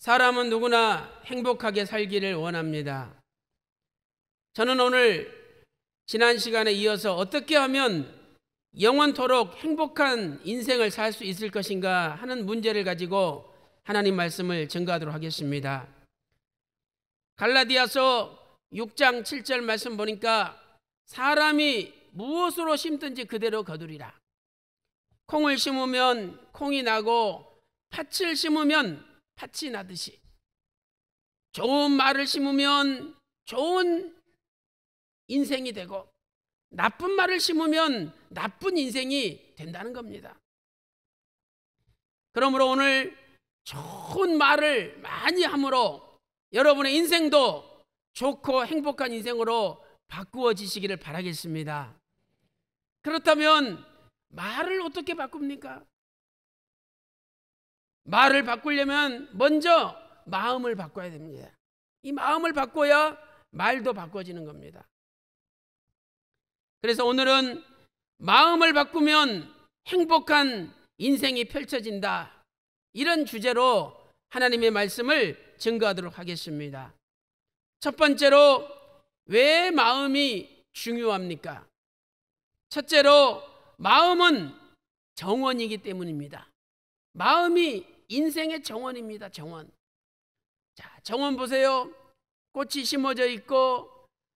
사람은 누구나 행복하게 살기를 원합니다. 저는 오늘 지난 시간에 이어서 어떻게 하면 영원토록 행복한 인생을 살 수 있을 것인가 하는 문제를 가지고 하나님 말씀을 증거하도록 하겠습니다. 갈라디아서 6장 7절 말씀 보니까 사람이 무엇으로 심든지 그대로 거두리라. 콩을 심으면 콩이 나고 팥을 심으면 팥이 나듯이 좋은 말을 심으면 좋은 인생이 되고 나쁜 말을 심으면 나쁜 인생이 된다는 겁니다. 그러므로 오늘 좋은 말을 많이 함으로 여러분의 인생도 좋고 행복한 인생으로 바꾸어지시기를 바라겠습니다. 그렇다면 말을 어떻게 바꿉니까? 말을 바꾸려면 먼저 마음을 바꿔야 됩니다. 이 마음을 바꿔야 말도 바꿔지는 겁니다. 그래서 오늘은 마음을 바꾸면 행복한 인생이 펼쳐진다, 이런 주제로 하나님의 말씀을 증거하도록 하겠습니다. 첫 번째로, 왜 마음이 중요합니까? 첫째로, 마음은 정원이기 때문입니다. 마음이 인생의 정원입니다. 정원. 자, 정원 보세요. 꽃이 심어져 있고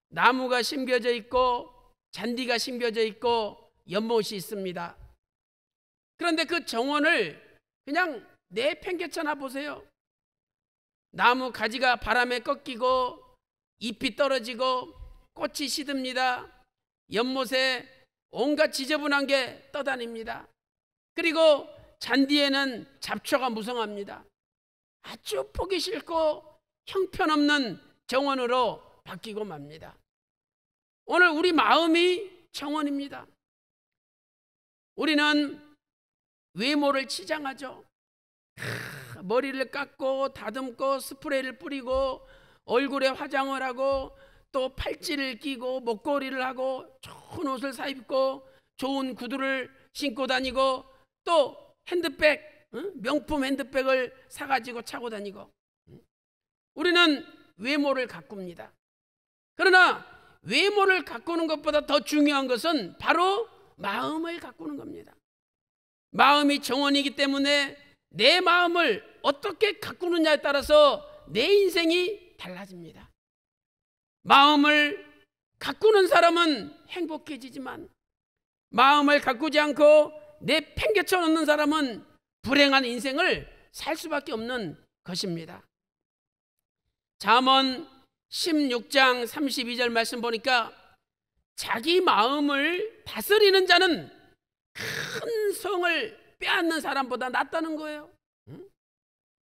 나무가 심겨져 있고 잔디가 심겨져 있고 연못이 있습니다. 그런데 그 정원을 그냥 내팽개쳐나 보세요. 나무 가지가 바람에 꺾이고 잎이 떨어지고 꽃이 시듭니다. 연못에 온갖 지저분한 게 떠다닙니다. 그리고 잔디에는 잡초가 무성합니다. 아주 보기 싫고 형편없는 정원으로 바뀌고 맙니다. 오늘 우리 마음이 정원입니다. 우리는 외모를 치장하죠. 머리를 깎고 다듬고 스프레이를 뿌리고 얼굴에 화장을 하고 또 팔찌를 끼고 목걸이를 하고 좋은 옷을 사입고 좋은 구두를 신고 다니고 또 핸드백, 명품 핸드백을 사가지고 차고 다니고, 우리는 외모를 가꿉니다. 그러나 외모를 가꾸는 것보다 더 중요한 것은 바로 마음을 가꾸는 겁니다. 마음이 정원이기 때문에 내 마음을 어떻게 가꾸느냐에 따라서 내 인생이 달라집니다. 마음을 가꾸는 사람은 행복해지지만 마음을 가꾸지 않고 내팽개쳐 놓는 사람은 불행한 인생을 살 수밖에 없는 것입니다. 잠언 16장 32절 말씀 보니까 자기 마음을 다스리는 자는 큰 성을 빼앗는 사람보다 낫다는 거예요.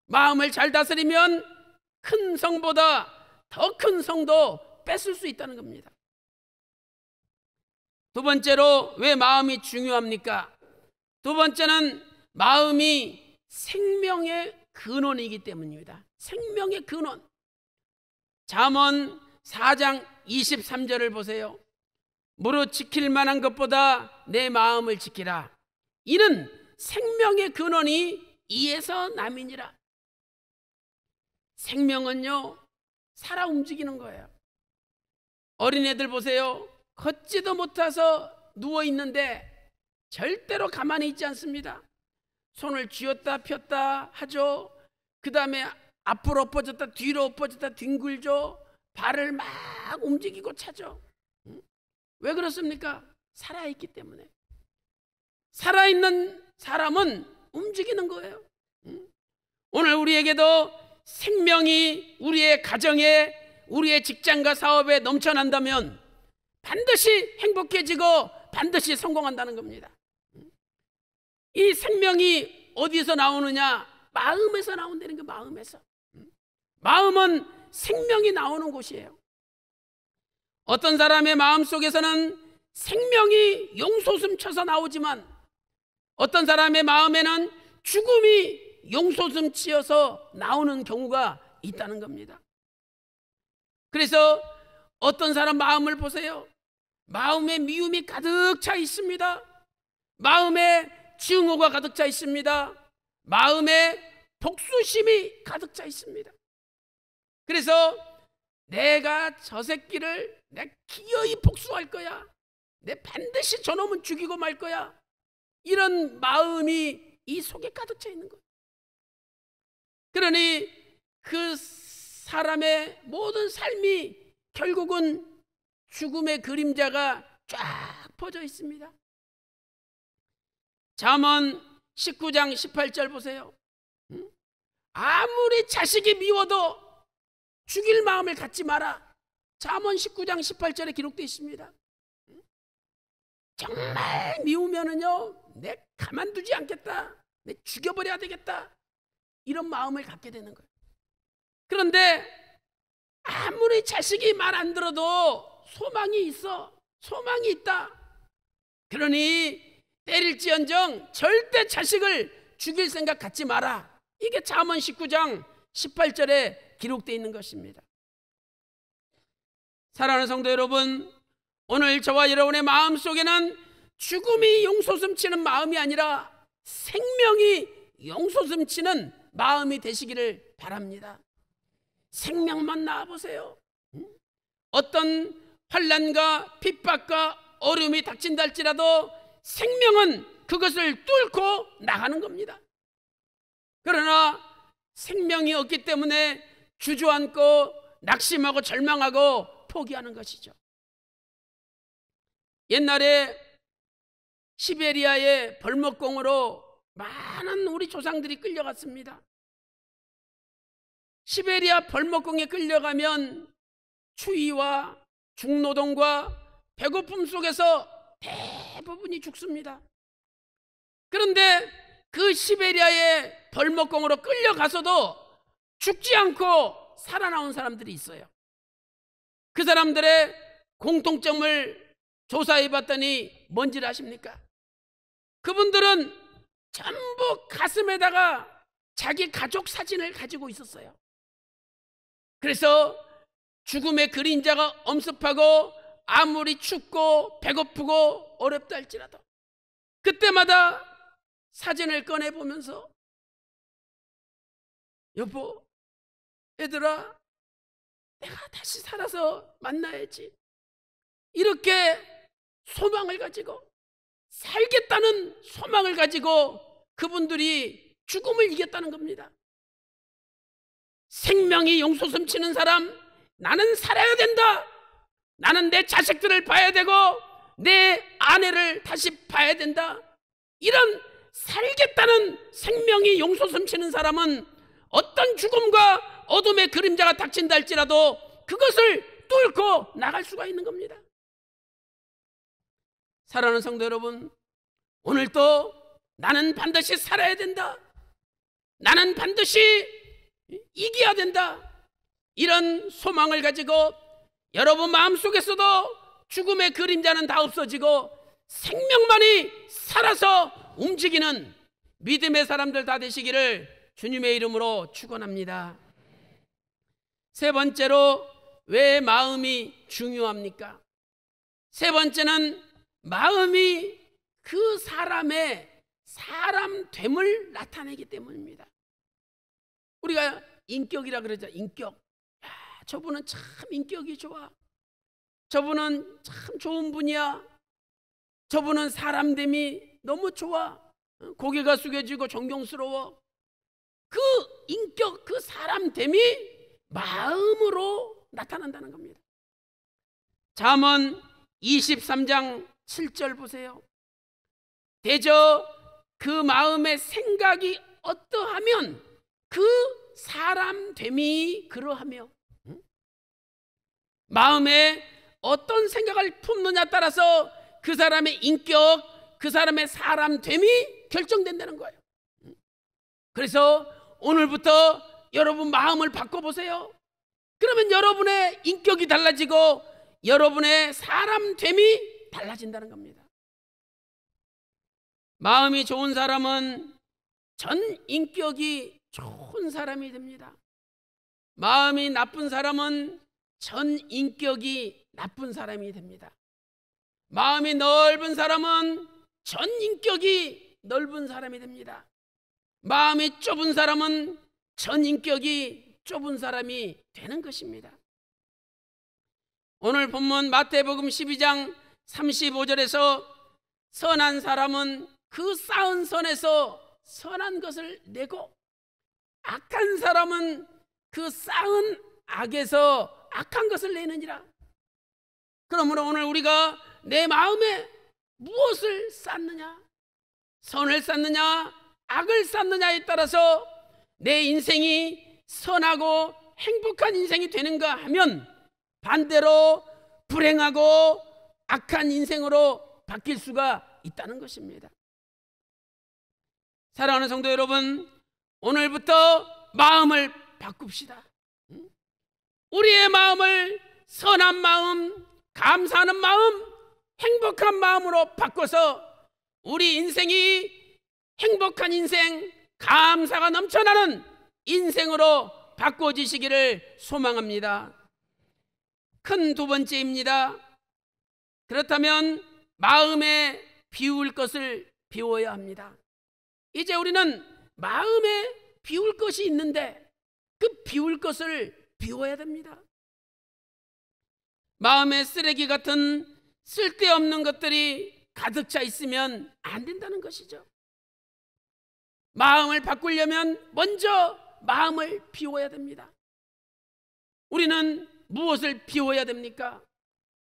마음을 잘 다스리면 큰 성보다 더 큰 성도 뺏을 수 있다는 겁니다. 두 번째로, 왜 마음이 중요합니까? 두 번째는 마음이 생명의 근원이기 때문입니다. 생명의 근원. 잠언 4장 23절을 보세요. 무릇 지킬 만한 것보다 내 마음을 지키라. 이는 생명의 근원이 이에서 남이니라. 생명은요, 살아 움직이는 거예요. 어린애들 보세요. 걷지도 못해서 누워있는데 절대로 가만히 있지 않습니다. 손을 쥐었다 폈다 하죠. 그 다음에 앞으로 엎어졌다 뒤로 엎어졌다 뒹굴죠. 발을 막 움직이고 차죠. 왜 그렇습니까? 살아있기 때문에. 살아있는 사람은 움직이는 거예요. 오늘 우리에게도 생명이 우리의 가정에, 우리의 직장과 사업에 넘쳐난다면 반드시 행복해지고 반드시 성공한다는 겁니다. 이 생명이 어디서 나오느냐? 마음에서 나온다는 거. 마음에서. 마음은 생명이 나오는 곳이에요. 어떤 사람의 마음 속에서는 생명이 용솟음 쳐서 나오지만 어떤 사람의 마음에는 죽음이 용솟음 치어서 나오는 경우가 있다는 겁니다. 그래서 어떤 사람 마음을 보세요. 마음에 미움이 가득 차 있습니다. 마음에 증오가 가득 차 있습니다. 마음에 복수심이 가득 차 있습니다. 그래서 내가 저 새끼를 내 기어이 복수할 거야, 내 반드시 저놈은 죽이고 말 거야, 이런 마음이 이 속에 가득 차 있는 거예요. 그러니 그 사람의 모든 삶이 결국은 죽음의 그림자가 쫙 퍼져 있습니다. 잠언 19장 18절 보세요. 아무리 자식이 미워도 죽일 마음을 갖지 마라. 잠언 19장 18절에 기록되어 있습니다. 정말 미우면은요, 내 가만두지 않겠다, 내 죽여버려야 되겠다, 이런 마음을 갖게 되는 거예요. 그런데 아무리 자식이 말 안 들어도 소망이 있어, 소망이 있다. 그러니 때릴지언정 절대 자식을 죽일 생각 갖지 마라. 이게 잠언 19장 18절에 기록되어 있는 것입니다. 사랑하는 성도 여러분, 오늘 저와 여러분의 마음속에는 죽음이 용솟음치는 마음이 아니라 생명이 용솟음치는 마음이 되시기를 바랍니다. 생명만 낳아보세요. 어떤 환난과 핍박과 어려움이 닥친다 할지라도 생명은 그것을 뚫고 나가는 겁니다. 그러나 생명이 없기 때문에 주저앉고 낙심하고 절망하고 포기하는 것이죠. 옛날에 시베리아의 벌목공으로 많은 우리 조상들이 끌려갔습니다. 시베리아 벌목공에 끌려가면 추위와 중노동과 배고픔 속에서 대부분이 죽습니다. 그런데 그 시베리아의 벌목공으로 끌려가서도 죽지 않고 살아나온 사람들이 있어요. 그 사람들의 공통점을 조사해 봤더니 뭔지를 아십니까? 그분들은 전부 가슴에다가 자기 가족 사진을 가지고 있었어요. 그래서 죽음의 그림자가 엄습하고 아무리 춥고 배고프고 어렵다 할지라도 그때마다 사진을 꺼내보면서, 여보, 얘들아, 내가 다시 살아서 만나야지, 이렇게 소망을 가지고, 살겠다는 소망을 가지고 그분들이 죽음을 이겼다는 겁니다. 생명이 용솟음치는 사람, 나는 살아야 된다, 나는 내 자식들을 봐야 되고 내 아내를 다시 봐야 된다, 이런 살겠다는 생명이 용솟음치는 사람은 어떤 죽음과 어둠의 그림자가 닥친다 할지라도 그것을 뚫고 나갈 수가 있는 겁니다. 사랑하는 성도 여러분, 오늘도 나는 반드시 살아야 된다, 나는 반드시 이겨야 된다, 이런 소망을 가지고 여러분 마음속에서도 죽음의 그림자는 다 없어지고 생명만이 살아서 움직이는 믿음의 사람들 다 되시기를 주님의 이름으로 축원합니다. 세 번째로, 왜 마음이 중요합니까? 세 번째는 마음이 그 사람의 사람됨을 나타내기 때문입니다. 우리가 인격이라 그러죠. 인격. 야, 저분은 참 인격이 좋아, 저분은 참 좋은 분이야, 저분은 사람됨이 너무 좋아, 고개가 숙여지고 존경스러워. 그 인격, 그 사람됨이 마음으로 나타난다는 겁니다. 잠언 23장 7절 보세요. 대저 그 마음의 생각이 어떠하면 그 사람됨이 그러하며. 마음에 어떤 생각을 품느냐 따라서 그 사람의 인격, 그 사람의 사람됨이 결정된다는 거예요. 그래서 오늘부터 여러분 마음을 바꿔보세요. 그러면 여러분의 인격이 달라지고 여러분의 사람됨이 달라진다는 겁니다. 마음이 좋은 사람은 전 인격이 좋은 사람이 됩니다. 마음이 나쁜 사람은 전 인격이 나쁜 사람이 됩니다. 마음이 넓은 사람은 전 인격이 넓은 사람이 됩니다. 마음이 좁은 사람은 전인격이 좁은 사람이 되는 것입니다. 오늘 본문 마태복음 12장 35절에서 선한 사람은 그 쌓은 선에서 선한 것을 내고 악한 사람은 그 쌓은 악에서 악한 것을 내느니라. 그러므로 오늘 우리가 내 마음에 무엇을 쌓느냐, 선을 쌓느냐 악을 쌓느냐에 따라서 내 인생이 선하고 행복한 인생이 되는가 하면 반대로 불행하고 악한 인생으로 바뀔 수가 있다는 것입니다. 사랑하는 성도 여러분, 오늘부터 마음을 바꿉시다. 우리의 마음을 선한 마음, 감사하는 마음, 행복한 마음으로 바꿔서 우리 인생이 행복한 인생, 감사가 넘쳐나는 인생으로 바꿔지시기를 소망합니다. 큰 두 번째입니다. 그렇다면 마음에 비울 것을 비워야 합니다. 이제 우리는 마음에 비울 것이 있는데 그 비울 것을 비워야 됩니다. 마음에 쓰레기 같은 쓸데없는 것들이 가득 차 있으면 안 된다는 것이죠. 마음을 바꾸려면 먼저 마음을 비워야 됩니다. 우리는 무엇을 비워야 됩니까?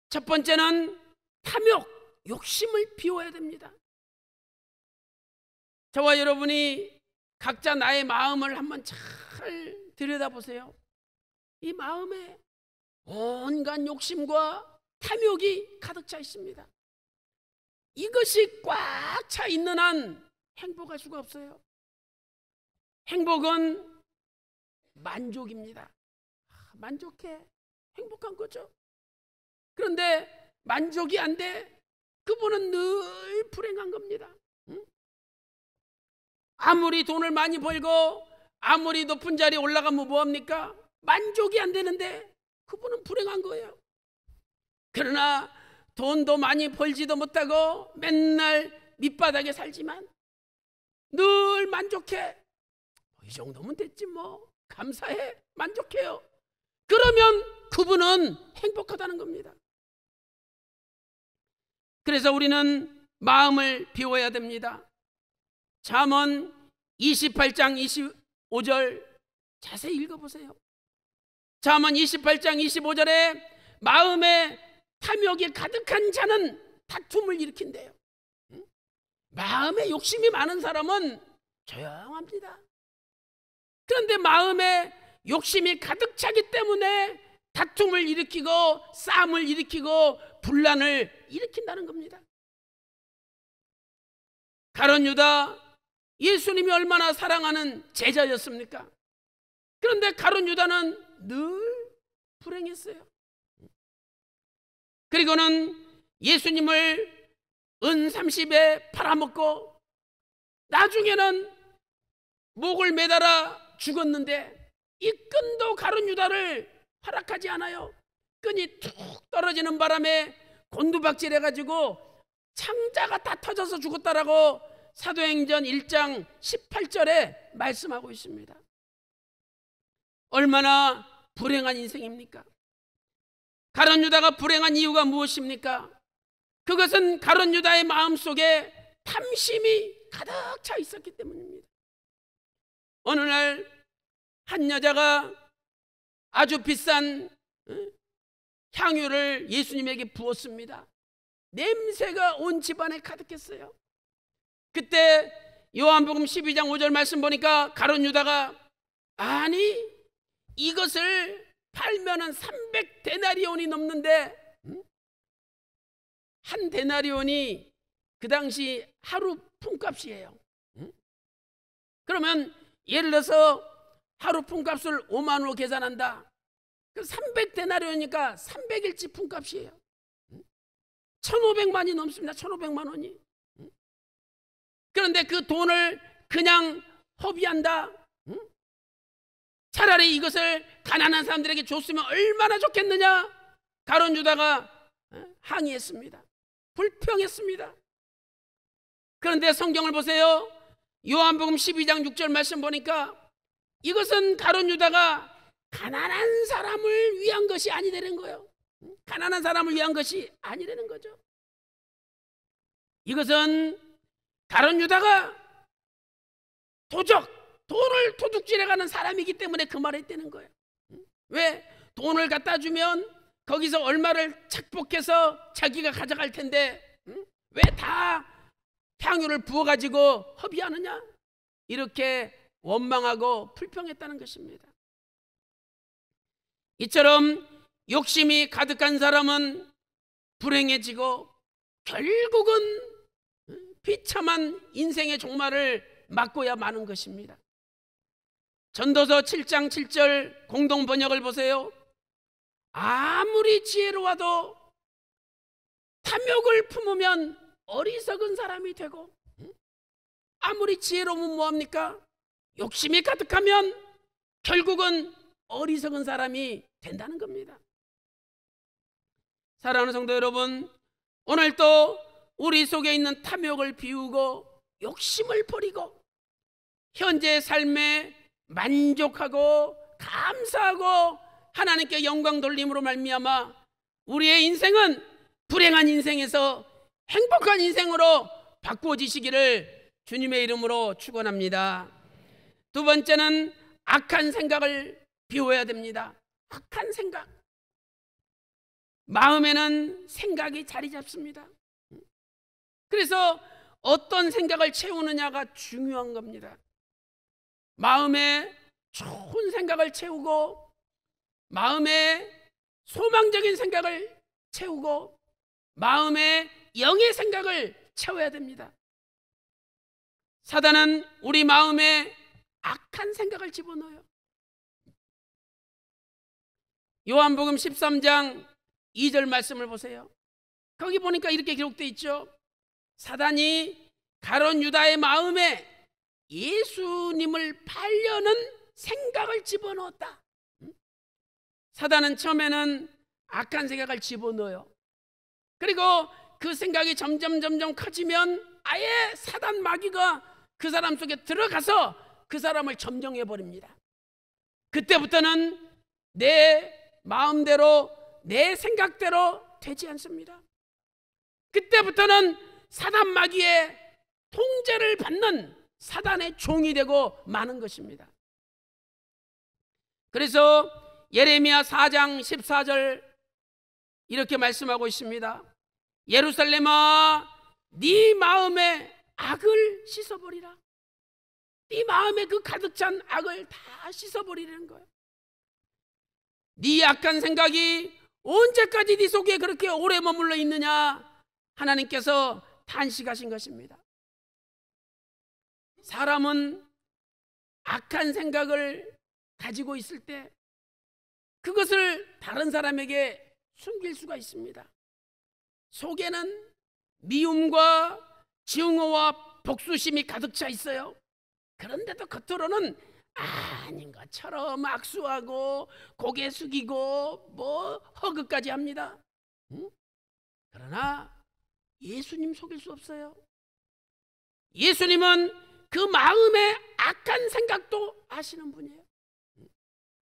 첫 번째는 탐욕, 욕심을 비워야 됩니다. 저와 여러분이 각자 나의 마음을 한번 잘 들여다보세요. 이 마음에 온갖 욕심과 탐욕이 가득 차 있습니다. 이것이 꽉 차 있는 한 행복할 수가 없어요. 행복은 만족입니다. 만족해, 행복한 거죠. 그런데 만족이 안 돼, 그분은 늘 불행한 겁니다. 아무리 돈을 많이 벌고 아무리 높은 자리에 올라가면 뭐합니까? 만족이 안 되는데 그분은 불행한 거예요. 그러나 돈도 많이 벌지도 못하고 맨날 밑바닥에 살지만 늘 만족해. 이 정도면 됐지 뭐, 감사해, 만족해요. 그러면 그분은 행복하다는 겁니다. 그래서 우리는 마음을 비워야 됩니다. 잠언 28장 25절 자세히 읽어보세요. 잠언 28장 25절에 마음에 탐욕이 가득한 자는 다툼을 일으킨대요. 마음에 욕심이 많은 사람은 조용합니다. 그런데 마음에 욕심이 가득 차기 때문에 다툼을 일으키고 싸움을 일으키고 분란을 일으킨다는 겁니다. 가룟 유다, 예수님이 얼마나 사랑하는 제자였습니까? 그런데 가룟 유다는 늘 불행했어요. 그리고는 예수님을 은 30에 팔아먹고 나중에는 목을 매달아 죽었는데 이 끈도 가룟 유다를 허락하지 않아요. 끈이 툭 떨어지는 바람에 곤두박질해가지고 창자가 다 터져서 죽었다라고 사도행전 1장 18절에 말씀하고 있습니다. 얼마나 불행한 인생입니까? 가룟 유다가 불행한 이유가 무엇입니까? 그것은 가룟 유다의 마음속에 탐심이 가득 차 있었기 때문입니다. 어느 날 한 여자가 아주 비싼 향유를 예수님에게 부었습니다. 냄새가 온 집안에 가득했어요. 그때 요한복음 12장 5절 말씀 보니까 가룟 유다가 아니 이것을 팔면은 300데나리온이 넘는데 한 데나리온이 그 당시 하루 품값이에요. 그러면 예를 들어서 하루 품값을 5만 원으로 계산한다. 300데나리온이니까 300일치 품값이에요. 1,500만이 넘습니다. 1,500만 원이. 그런데 그 돈을 그냥 허비한다. 차라리 이것을 가난한 사람들에게 줬으면 얼마나 좋겠느냐. 가룟 유다가 항의했습니다. 불평했습니다. 그런데 성경을 보세요. 요한복음 12장 6절 말씀 보니까 이것은 가룟 유다가 가난한 사람을 위한 것이 아니라는 거예요. 가난한 사람을 위한 것이 아니라는 거죠. 이것은 가룟 유다가 돈을 도둑질해가는 사람이기 때문에 그 말을 했다는 거예요. 왜? 돈을 갖다 주면 거기서 얼마를 착복해서 자기가 가져갈 텐데 왜 다 향유를 부어가지고 허비하느냐? 이렇게 원망하고 불평했다는 것입니다. 이처럼 욕심이 가득한 사람은 불행해지고 결국은 비참한 인생의 종말을 맞고야 마는 것입니다. 전도서 7장 7절 공동 번역을 보세요. 아무리 지혜로워도 탐욕을 품으면 어리석은 사람이 되고, 아무리 지혜로우면 뭐합니까? 욕심이 가득하면 결국은 어리석은 사람이 된다는 겁니다. 사랑하는 성도 여러분, 오늘도 우리 속에 있는 탐욕을 비우고 욕심을 버리고 현재의 삶에 만족하고 감사하고 하나님께 영광 돌림으로 말미암아 우리의 인생은 불행한 인생에서 행복한 인생으로 바꾸어지시기를 주님의 이름으로 축원합니다. 두 번째는 악한 생각을 비워야 됩니다. 악한 생각. 마음에는 생각이 자리 잡습니다. 그래서 어떤 생각을 채우느냐가 중요한 겁니다. 마음에 좋은 생각을 채우고 마음에 소망적인 생각을 채우고 마음에 영의 생각을 채워야 됩니다. 사단은 우리 마음에 악한 생각을 집어넣어요. 요한복음 13장 2절 말씀을 보세요. 거기 보니까 이렇게 기록되어 있죠. 사단이 가룟 유다의 마음에 예수님을 팔려는 생각을 집어넣었다. 사단은 처음에는 악한 생각을 집어넣어요. 그리고 그 생각이 점점 커지면 아예 사단 마귀가 그 사람 속에 들어가서 그 사람을 점령해 버립니다. 그때부터는 내 마음대로 내 생각대로 되지 않습니다. 그때부터는 사단 마귀의 통제를 받는 사단의 종이 되고 마는 것입니다. 그래서 예레미야 4장 14절 이렇게 말씀하고 있습니다. 예루살렘아, 네 마음의 악을 씻어버리라. 네 마음에 그 가득 찬 악을 다 씻어버리라는 거예요. 네 악한 생각이 언제까지 네 속에 그렇게 오래 머물러 있느냐? 하나님께서 탄식하신 것입니다. 사람은 악한 생각을 가지고 있을 때 그것을 다른 사람에게 숨길 수가 있습니다. 속에는 미움과 증오와 복수심이 가득 차 있어요. 그런데도 겉으로는 아닌 것처럼 악수하고 고개 숙이고 뭐 허그까지 합니다. 그러나 예수님 속일 수 없어요. 예수님은 그 마음의 악한 생각도 아시는 분이에요.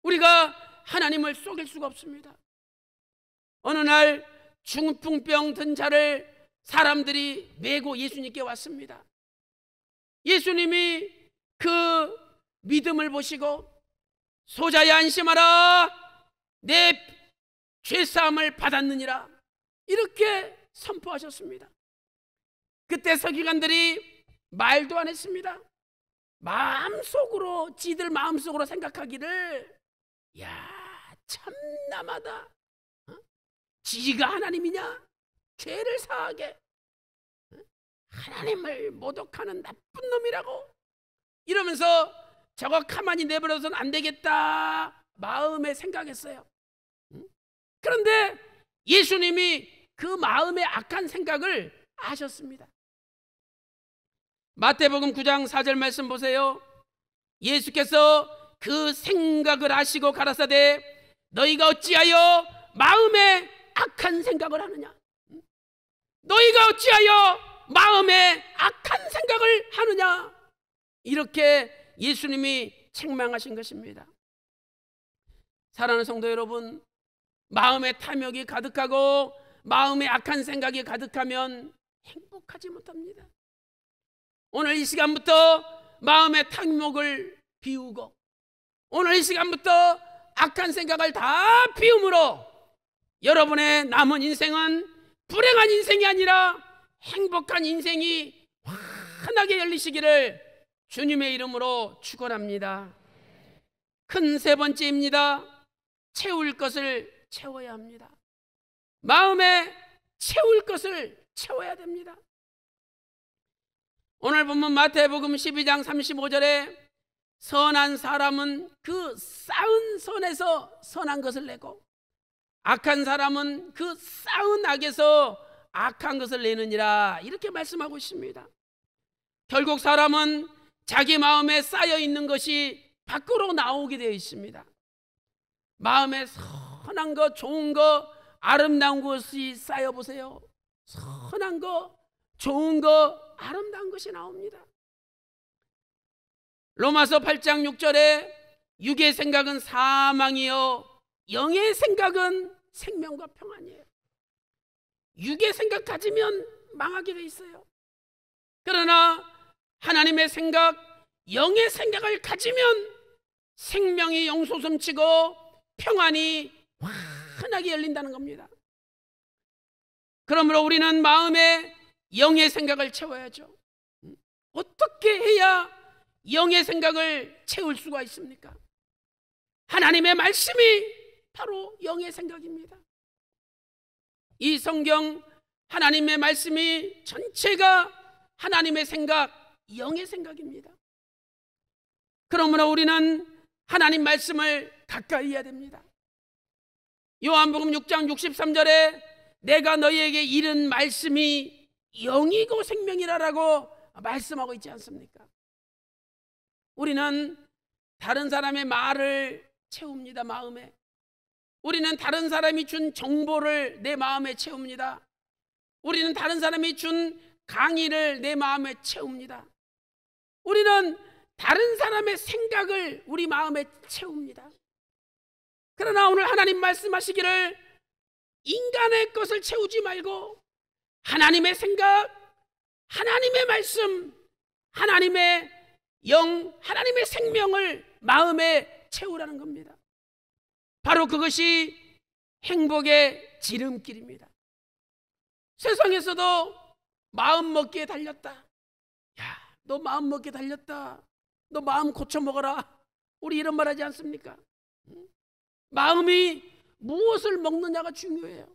우리가 하나님을 속일 수가 없습니다. 어느 날 중풍병 든 자를 사람들이 메고 예수님께 왔습니다. 예수님이 그 믿음을 보시고 소자야 안심하라, 내 죄사함을 받았느니라, 이렇게 선포하셨습니다. 그때 서기관들이 말도 안 했습니다. 마음속으로, 지들 마음속으로 생각하기를, 야, 참남하다. 지가 하나님이냐? 죄를 사하게 하나님을 모독하는 나쁜 놈이라고, 이러면서 저거 가만히 내버려서는 안 되겠다 마음에 생각했어요. 그런데 예수님이 그 마음의 악한 생각을 아셨습니다. 마태복음 9장 4절 말씀 보세요. 예수께서 그 생각을 아시고 가라사대 너희가 어찌하여 마음에 악한 생각을 하느냐? 너희가 어찌하여 마음에 악한 생각을 하느냐? 이렇게 예수님이 책망하신 것입니다. 사랑하는 성도 여러분, 마음에 탐욕이 가득하고 마음에 악한 생각이 가득하면 행복하지 못합니다. 오늘 이 시간부터 마음의 탐욕을 비우고, 오늘 이 시간부터 악한 생각을 다 비움으로 여러분의 남은 인생은 불행한 인생이 아니라 행복한 인생이 환하게 열리시기를 주님의 이름으로 축원합니다. 큰 세 번째입니다. 채울 것을 채워야 합니다. 마음에 채울 것을 채워야 됩니다. 오늘 본문 마태복음 12장 35절에 선한 사람은 그 쌓은 선에서 선한 것을 내고 악한 사람은 그 쌓은 악에서 악한 것을 내느니라, 이렇게 말씀하고 있습니다. 결국 사람은 자기 마음에 쌓여 있는 것이 밖으로 나오게 되어 있습니다. 마음에 선한 것, 좋은 것, 아름다운 것이 쌓여 보세요. 선한 것, 좋은 것, 아름다운 것이 나옵니다. 로마서 8장 6절에 육의 생각은 사망이요 영의 생각은 생명과 평안이에요. 육의 생각 가지면 망하게 돼 있어요. 그러나 하나님의 생각, 영의 생각을 가지면 생명이 용솟음치고 평안이 환하게 열린다는 겁니다. 그러므로 우리는 마음에 영의 생각을 채워야죠. 어떻게 해야 영의 생각을 채울 수가 있습니까? 하나님의 말씀이 바로 영의 생각입니다. 이 성경 하나님의 말씀이 전체가 하나님의 생각, 영의 생각입니다. 그러므로 우리는 하나님 말씀을 가까이 해야 됩니다. 요한복음 6장 63절에 내가 너희에게 이른 말씀이 영이고 생명이라라고 말씀하고 있지 않습니까? 우리는 다른 사람의 말을 채웁니다. 마음에. 우리는 다른 사람이 준 정보를 내 마음에 채웁니다. 우리는 다른 사람이 준 강의를 내 마음에 채웁니다. 우리는 다른 사람의 생각을 우리 마음에 채웁니다. 그러나 오늘 하나님 말씀하시기를 인간의 것을 채우지 말고 하나님의 생각, 하나님의 말씀, 하나님의 영, 하나님의 생명을 마음에 채우라는 겁니다. 바로 그것이 행복의 지름길입니다. 세상에서도 마음 먹기에 달렸다. 야, 너 마음 먹기에 달렸다. 너 마음 고쳐 먹어라. 우리 이런 말 하지 않습니까? 마음이 무엇을 먹느냐가 중요해요.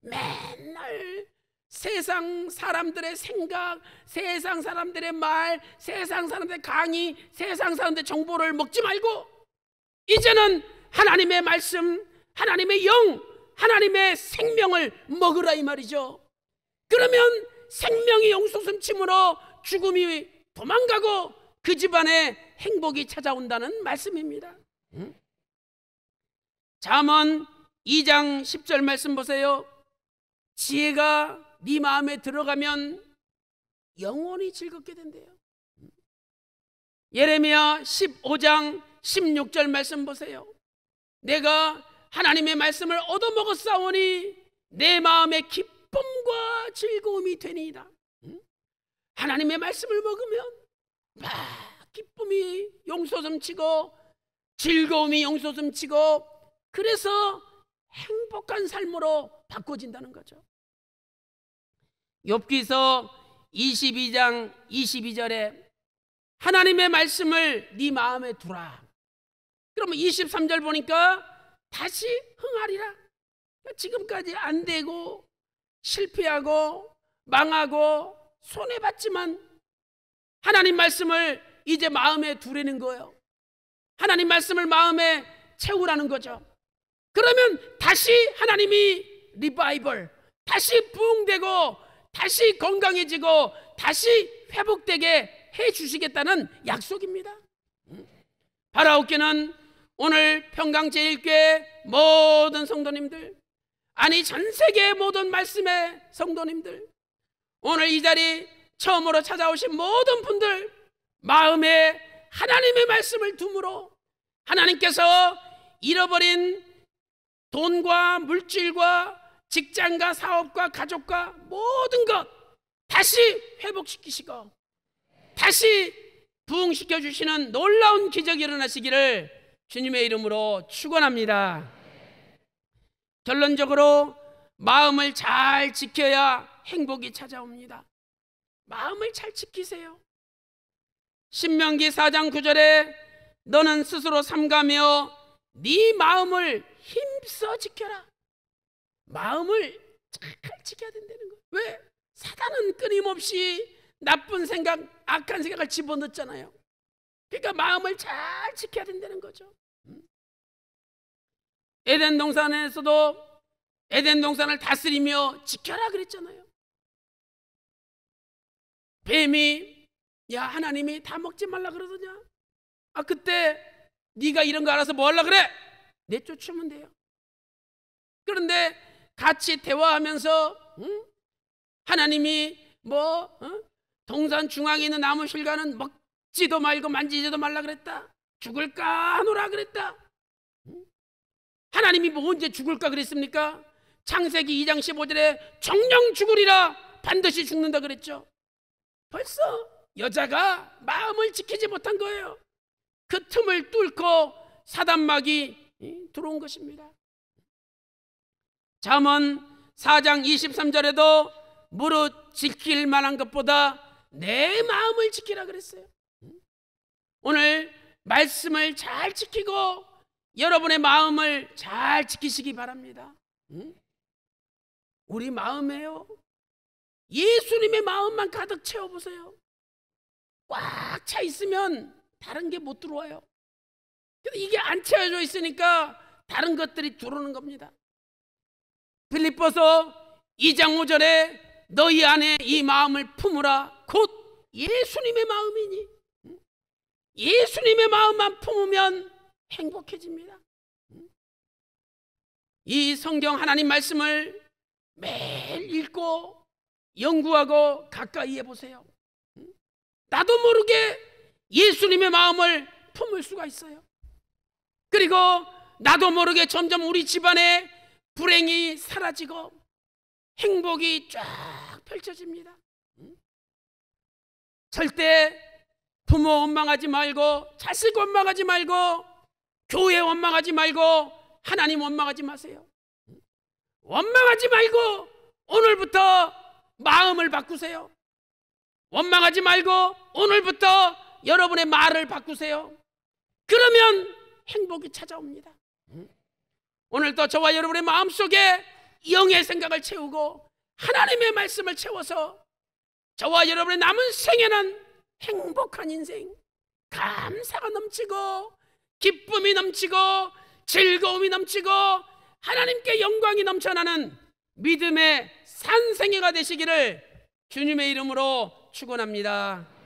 맨날 세상 사람들의 생각, 세상 사람들의 말, 세상 사람들의 강의, 세상 사람들의 정보를 먹지 말고 이제는 하나님의 말씀, 하나님의 영, 하나님의 생명을 먹으라 이 말이죠. 그러면 생명이 용솟음침으로 죽음이 도망가고 그 집안에 행복이 찾아온다는 말씀입니다. 잠언 2장 10절 말씀 보세요. 지혜가 네 마음에 들어가면 영원히 즐겁게 된대요. 예레미야 15장 16절 말씀 보세요. 내가 하나님의 말씀을 얻어먹었사오니 내 마음의 기쁨과 즐거움이 되니이다. 하나님의 말씀을 먹으면 막 기쁨이 용솟음치고 즐거움이 용솟음치고 그래서 행복한 삶으로 바꿔진다는 거죠. 욥기서 22장 22절에 하나님의 말씀을 네 마음에 두라. 그러면 23절 보니까 다시 흥하리라. 지금까지 안 되고 실패하고 망하고 손해봤지만 하나님 말씀을 이제 마음에 두라는 거예요. 하나님 말씀을 마음에 채우라는 거죠. 그러면 다시 하나님이 리바이벌, 다시 부흥되고 다시 건강해지고 다시 회복되게 해주시겠다는 약속입니다. 바라옵기는 오늘 평강제일교회 모든 성도님들, 아니 전 세계 모든 말씀의 성도님들, 오늘 이 자리 처음으로 찾아오신 모든 분들 마음에 하나님의 말씀을 둠으로 하나님께서 잃어버린 돈과 물질과 직장과 사업과 가족과 모든 것 다시 회복시키시고 다시 부흥시켜 주시는 놀라운 기적이 일어나시기를 주님의 이름으로 축원합니다. 결론적으로 마음을 잘 지켜야 행복이 찾아옵니다. 마음을 잘 지키세요. 신명기 4장 9절에 너는 스스로 삼가며 네 마음을 힘써 지켜라. 마음을 잘 지켜야 된다는 거예요. 왜? 사단은 끊임없이 나쁜 생각, 악한 생각을 집어넣잖아요. 그러니까 마음을 잘 지켜야 된다는 거죠. 에덴 동산에서도 에덴 동산을 다스리며 지켜라 그랬잖아요. 뱀이 야 하나님이 다 먹지 말라 그러더냐? 아 그때 네가 이런 거 알아서 뭐 하려 그래? 내쫓으면 돼요. 그런데 같이 대화하면서 하나님이 동산 중앙에 있는 나무 실과는 먹지도 말고 만지지도 말라 그랬다. 죽을까 하노라 그랬다. 하나님이 뭐 언제 죽을까 그랬습니까? 창세기 2장 15절에 정령 죽으리라 반드시 죽는다 그랬죠. 벌써 여자가 마음을 지키지 못한 거예요. 그 틈을 뚫고 사단막이 들어온 것입니다. 잠언 4장 23절에도 무릇 지킬 만한 것보다 내 마음을 지키라 그랬어요. 오늘 말씀을 잘 지키고 여러분의 마음을 잘 지키시기 바랍니다. 우리 마음에요 예수님의 마음만 가득 채워보세요. 꽉 차 있으면 다른 게 못 들어와요. 근데 이게 안 채워져 있으니까 다른 것들이 들어오는 겁니다. 빌립보서 2장 5절에 너희 안에 이 마음을 품으라 곧 예수님의 마음이니. 예수님의 마음만 품으면 행복해집니다. 이 성경 하나님 말씀을 매일 읽고 연구하고 가까이 해보세요. 나도 모르게 예수님의 마음을 품을 수가 있어요. 그리고 나도 모르게 점점 우리 집안에 불행이 사라지고 행복이 쫙 펼쳐집니다. 절대 부모 원망하지 말고 자식 원망하지 말고 교회 원망하지 말고 하나님 원망하지 마세요. 원망하지 말고 오늘부터 마음을 바꾸세요. 원망하지 말고 오늘부터 여러분의 말을 바꾸세요. 그러면 행복이 찾아옵니다. 오늘도 저와 여러분의 마음속에 영의 생각을 채우고 하나님의 말씀을 채워서 저와 여러분의 남은 생에는 행복한 인생, 감사가 넘치고 기쁨이 넘치고 즐거움이 넘치고 하나님께 영광이 넘쳐나는 믿음의 산생애가 되시기를 주님의 이름으로 축원합니다.